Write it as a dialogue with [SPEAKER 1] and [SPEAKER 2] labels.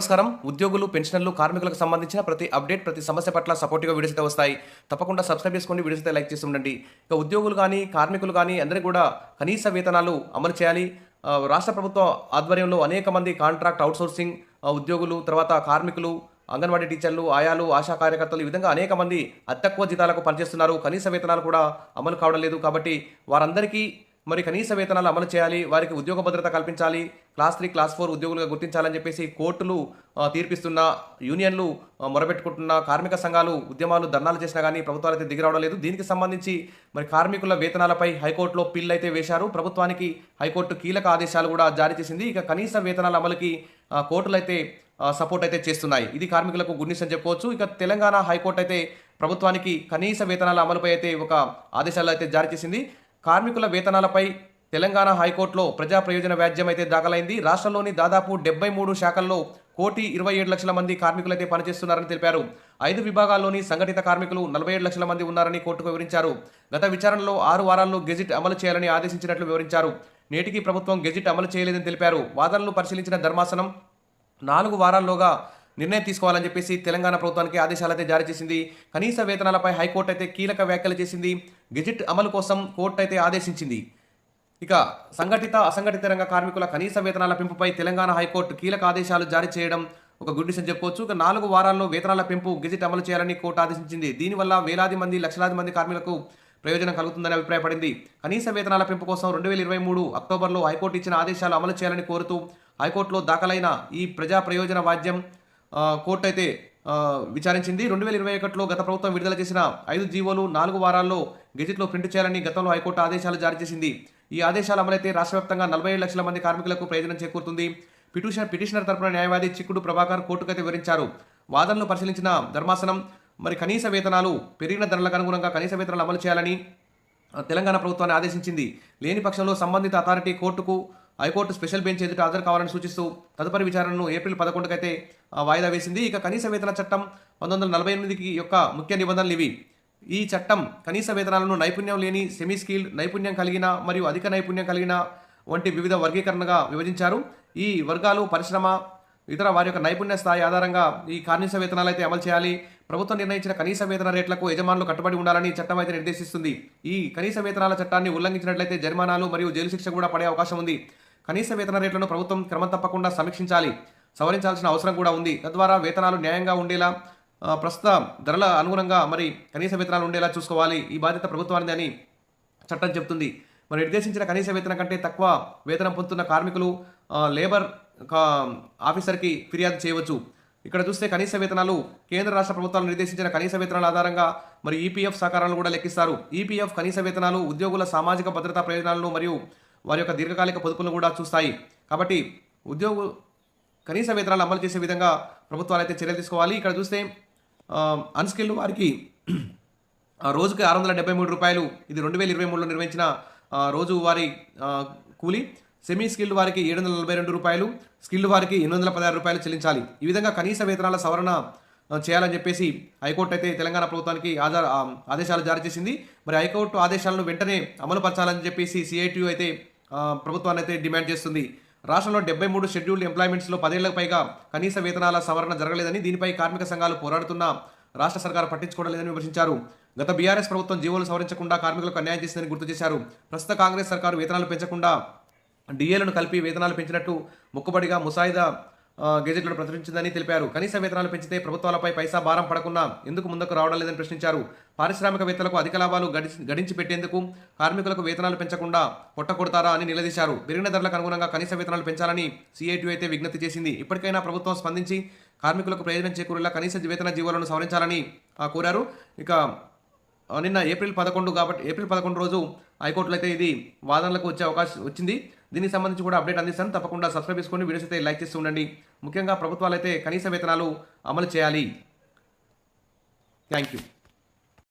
[SPEAKER 1] నమస్కారం. ఉద్యోగులు, పెన్షనర్లు, కార్మికులకు సంబంధించిన ప్రతి అప్డేట్, ప్రతి సమస్య పట్ల సపోర్టివ్‌గా వీడియోస్ అయితే వస్తాయి. తప్పకుండా సబ్స్క్రైబ్ చేసుకోండి. వీడియోస్ అయితే లైక్ చేసి ఉండండి. ఇక ఉద్యోగులు గాని, కార్మికులు గాని అందరికి కూడా కనీస వేతనాలు అమలు చేయాలి. రాష్ట్ర ప్రభుత్వం ఆధ్వర్యంలో అనేక మంది కాంట్రాక్ట్ ఔట్‌సోర్సింగ్ ఉద్యోగులు, తర్వాత కార్మికులు, అంగన్వాడీ టీచర్లు, ఆయాలు, ఆశా కార్యకర్తలు ఈ విధంగా అనేక మంది అతి తక్కువ జీతాలకు పనిచేస్తున్నారు. కనీస వేతనాలు కూడా అమలు కావడం లేదు. కాబట్టి వారందరికీ మరి కనీస వేతనాలు అమలు చేయాలి. వారికి ఉద్యోగ భద్రత కల్పించాలి. క్లాస్ 3, క్లాస్ 4 ఉద్యోగులుగా గుర్తించాలని చెప్పేసి కోర్టులు తీర్పిస్తున్న, యూనియన్లు మొరబెట్టుకుంటున్న, కార్మిక సంఘాలు ఉద్యమాలు, ధర్నాలు చేసినా కానీ ప్రభుత్వాలైతే దిగిరావడం లేదు. దీనికి సంబంధించి మరి కార్మికుల వేతనాలపై హైకోర్టులో పిల్ అయితే వేశారు. ప్రభుత్వానికి హైకోర్టు కీలక ఆదేశాలు కూడా జారీ చేసింది. ఇక కనీస వేతనాల అమలుకి కోర్టులైతే సపోర్ట్ అయితే చేస్తున్నాయి. ఇది కార్మికులకు గుడ్ న్యూస్ అని చెప్పుకోవచ్చు. ఇక తెలంగాణ హైకోర్టు అయితే ప్రభుత్వానికి కనీస వేతనాల అమలుపై అయితే ఒక ఆదేశాలు అయితే జారీ చేసింది. కార్మికుల వేతనాలపై తెలంగాణ హైకోర్టులో ప్రజా ప్రయోజన వ్యాజ్యం అయితే దాఖలైంది. రాష్ట్రంలోని దాదాపు 73 శాఖల్లో 1,27,00,000 మంది కార్మికులైతే పనిచేస్తున్నారని తెలిపారు. 5 విభాగాల్లోని సంఘటిత కార్మికులు 47 లక్షల మంది ఉన్నారని కోర్టుకు వివరించారు. గత విచారణలో 6 వారాల్లో గెజిట్ అమలు చేయాలని ఆదేశించినట్లు వివరించారు. నేటికి ప్రభుత్వం గెజిట్ అమలు చేయలేదని తెలిపారు. వాదనలు పరిశీలించిన ధర్మాసనం 4 వారాల్లోగా నిర్ణయం తీసుకోవాలని చెప్పేసి తెలంగాణ ప్రభుత్వానికి ఆదేశాలు అయితే జారీ చేసింది. కనీస వేతనాలపై హైకోర్టు అయితే కీలక వ్యాఖ్యలు చేసింది. గెజిట్ అమలు కోసం కోర్టు అయితే ఆదేశించింది. ఇక సంఘటిత, అసంఘటిత రంగ కార్మికుల కనీస వేతనాల పెంపుపై తెలంగాణ హైకోర్టు కీలక ఆదేశాలు జారీ చేయడం ఒక గుడ్ న్యూస్ అని చెప్పుకోవచ్చు. ఇక 4 వారాల్లో వేతనాల పెంపు గెజిట్ అమలు చేయాలని కోర్టు ఆదేశించింది. దీనివల్ల వేలాది మంది, లక్షలాది మంది కార్మికులకు ప్రయోజనం కలుగుతుందని అభిప్రాయపడింది. కనీస వేతనాల పెంపు కోసం 2023 అక్టోబర్లో హైకోర్టు ఇచ్చిన ఆదేశాలు అమలు చేయాలని కోరుతూ హైకోర్టులో దాఖలైన ఈ ప్రజా ప్రయోజన వాద్యం కోర్టు అయితే విచారించింది. 2021లో గత ప్రభుత్వం విడుదల చేసిన 5 జీవోలు 4 వారాల్లో గెజిట్లో ప్రింట్ చేయాలని గతంలో హైకోర్టు ఆదేశాలు జారీ చేసింది. ఈ ఆదేశాల అమలైతే రాష్ట్ర వ్యాప్తంగా 47 లక్షల మంది కార్మికులకు ప్రయోజనం చేకూరుతుంది. పిటిషనర్ తరపున న్యాయవాది చిక్కుడు ప్రభాకర్ కోర్టుకైతే వివరించారు. వాదనలు పరిశీలించిన ధర్మాసనం మరి కనీస వేతనాలు పెరిగిన ధరలకు అనుగుణంగా కనీస వేతనాలు అమలు చేయాలని తెలంగాణ ప్రభుత్వాన్ని ఆదేశించింది. లేని పక్షంలో సంబంధిత అథారిటీ కోర్టుకు హైకోర్టు స్పెషల్ బెంచ్ ఎదుట హాజరు కావాలని సూచిస్తూ తదుపరి విచారణను ఏప్రిల్ 11కి అయితే వాయిదా వేసింది. ఇక కనీస వేతన చట్టం 1948 యొక్క ముఖ్య నిబంధనలు ఇవి. ఈ చట్టం కనీస వేతనాలను నైపుణ్యం లేని, సెమీ స్కిల్డ్, నైపుణ్యం కలిగిన మరియు అధిక నైపుణ్యం కలిగిన వంటి వివిధ వర్గీకరణగా విభజించారు. ఈ వర్గాలు పరిశ్రమ, ఇతర వారి యొక్క నైపుణ్య స్థాయి ఆధారంగా ఈ కనీస వేతనాలు అయితే అమలు చేయాలి. ప్రభుత్వం నిర్ణయించిన కనీస వేతన రేట్లకు యజమానులు కట్టుబడి ఉండాలని చట్టం అయితే నిర్దేశిస్తుంది. ఈ కనీస వేతనాల చట్టాన్ని ఉల్లంఘించినట్లయితే జరిమానాలు మరియు జైలు శిక్ష కూడా పడే అవకాశం ఉంది. కనీస వేతన రేట్లను ప్రభుత్వం క్రమం తప్పకుండా సమీక్షించాలి, సవరించాల్సిన అవసరం కూడా ఉంది. తద్వారా వేతనాలు న్యాయంగా ఉండేలా, ప్రస్తుత ధరల అనుగుణంగా మరి కనీస వేతనాలు ఉండేలా చూసుకోవాలి. ఈ బాధ్యత ప్రభుత్వానిది అని చట్టం చెబుతుంది. మరి నిర్దేశించిన కనీస వేతనం కంటే తక్కువ వేతనం పొందుతున్న కార్మికులు లేబర్ ఆఫీసర్కి ఫిర్యాదు చేయవచ్చు. ఇక్కడ చూస్తే కనీస వేతనాలు కేంద్ర రాష్ట్ర ప్రభుత్వాలు నిర్దేశించిన కనీస వేతనాల ఆధారంగా మరి ఈపీఎఫ్ సహకారాలను కూడా లెక్కిస్తారు. ఈపీఎఫ్ కనీస వేతనాలు ఉద్యోగుల సామాజిక భద్రతా ప్రయోజనాలను మరియు వారి యొక్క దీర్ఘకాలిక పొదుపులను కూడా చూస్తాయి. కాబట్టి ఉద్యోగులు కనీస వేతనాలు అమలు చేసే విధంగా ప్రభుత్వాలు అయితే చర్యలు తీసుకోవాలి. ఇక్కడ చూస్తే అన్స్కిల్డ్ వారికి రోజుకి 673 రూపాయలు, ఇది 2023లో నిర్వహించిన రోజువారీ కూలీ. సెమీ స్కిల్డ్ వారికి 742 రూపాయలు, స్కిల్డ్ వారికి 816 రూపాయలు చెల్లించాలి. ఈ విధంగా కనీస వేతనాల సవరణ చేయాలని చెప్పేసి హైకోర్టు అయితే తెలంగాణ ప్రభుత్వానికి ఆదేశాలు జారీ చేసింది. మరి హైకోర్టు ఆదేశాలను వెంటనే అమలు పరచాలని చెప్పేసి సిఐటియు అయితే ప్రభుత్వాన్ని అయితే డిమాండ్ చేస్తుంది. రాష్ట్రంలో 73 షెడ్యూల్డ్ ఎంప్లాయ్మెంట్స్లో 10 ఏళ్లకు పైగా కనీస వేతనాల సవరణ జరగలేదని, దీనిపై కార్మిక సంఘాలు పోరాడుతున్నా రాష్ట్ర సర్కారు పట్టించుకోవడం లేదని విమర్శించారు. గత బీఆర్ఎస్ ప్రభుత్వం జీవోలు సవరించకుండా కార్మికులకు అన్యాయం చేసిందని గుర్తు చేశారు. ప్రస్తుత కాంగ్రెస్ సర్కారు వేతనాలు పెంచకుండా డిఏలను కలిపి వేతనాలు పెంచినట్టు మొక్కుబడిగా ముసాయిదా గెజెట్లను ప్రచురించిందని తెలిపారు. కనీస వేతనాలు పెంచితే ప్రభుత్వాలపై పైసా భారం పడకుండా ఎందుకు ముందుకు రావడం లేదని ప్రశ్నించారు. పారిశ్రామికవేత్తలకు అధిక లాభాలు గడించి పెట్టేందుకు కార్మికులకు వేతనాలు పెంచకుండా పొట్టకొడతారా అని నిలదీశారు. పెరిగిన ధరలకు అనుగుణంగా కనీస వేతనాలు పెంచాలని సిఐటియు అయితే విజ్ఞప్తి చేసింది. ఇప్పటికైనా ప్రభుత్వం స్పందించి కార్మికులకు ప్రయోజనం చేకూరేలా కనీస వేతన జీవోలను సవరించాలని కోరారు. ఇక నిన్న ఏప్రిల్ 11 రోజు హైకోర్టులో అయితే ఇది వాదనలకు వచ్చే అవకాశం వచ్చింది. దీనికి సంబంధించి కూడా అప్డేట్ అందిస్తాను. తప్పకుండా సబ్స్క్రైబ్ చేసుకోండి, వీడియోస్ అయితే లైక్ చేస్తూ ఉండండి. ముఖ్యంగా ప్రభుత్వాలు అయితే కనీస వేతనాలు అమలు చేయాలి. Thank you.